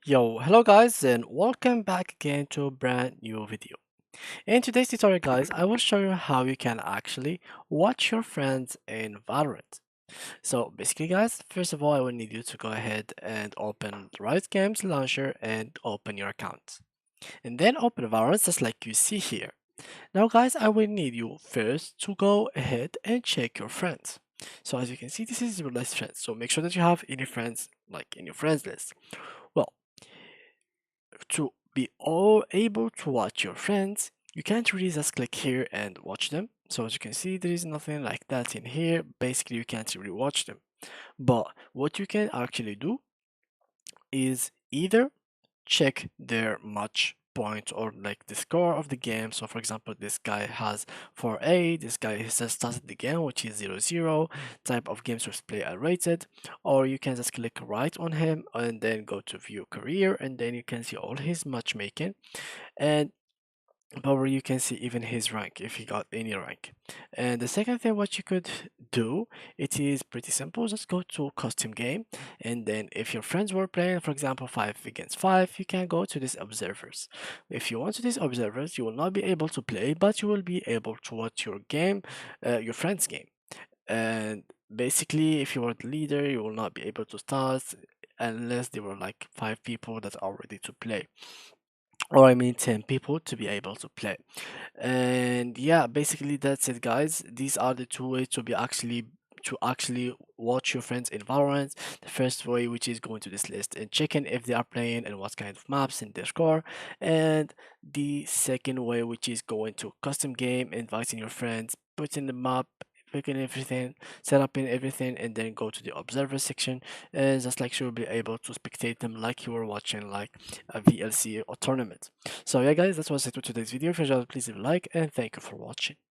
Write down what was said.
Yo, hello guys and welcome back again to a brand new video. In today's tutorial guys, I will show you how you can actually watch your friends in Valorant. So basically guys, first of all I will need you to go ahead and open the Riot Games launcher and open your account. And then open Valorant just like you see here. Now guys, I will need you first to go ahead and check your friends. So as you can see, this is your list friends. So make sure that you have any friends like in your friends list. Well, to be all able to watch your friends, you can't really just click here and watch them. So as you can see, there is nothing like that in here. Basically, you can't really watch them. But what you can actually do is either check their match point or like the score of the game. So for example, this guy has 4A, this guy has just started the game, which is 0-0, type of game source play are rated, or you can just click right on him and then go to view career, and then you can see all his matchmaking, and probably you can see even his rank if he got any rank. And the second thing what you could do, it is pretty simple. Just go to custom game, and then if your friends were playing, for example, 5 against 5, you can go to these observers. If you want to these observers, you will not be able to play, but you will be able to watch your game, your friend's game. And basically, if you are the leader, you will not be able to start unless there were like 5 people that are ready to play, or I mean 10 people to be able to play. And yeah, basically that's it guys. These are the two ways to actually watch your friends in Valorant. The first way, which is going to this list and checking if they are playing and what kind of maps and their score, and the second way, which is going to custom game, inviting your friends, putting the map, picking everything, set up in everything, and then go to the observer section, and just like you'll be able to spectate them like you were watching like a VLC or tournament. So yeah guys, that was it for today's video. If you enjoyed, please leave a like and thank you for watching.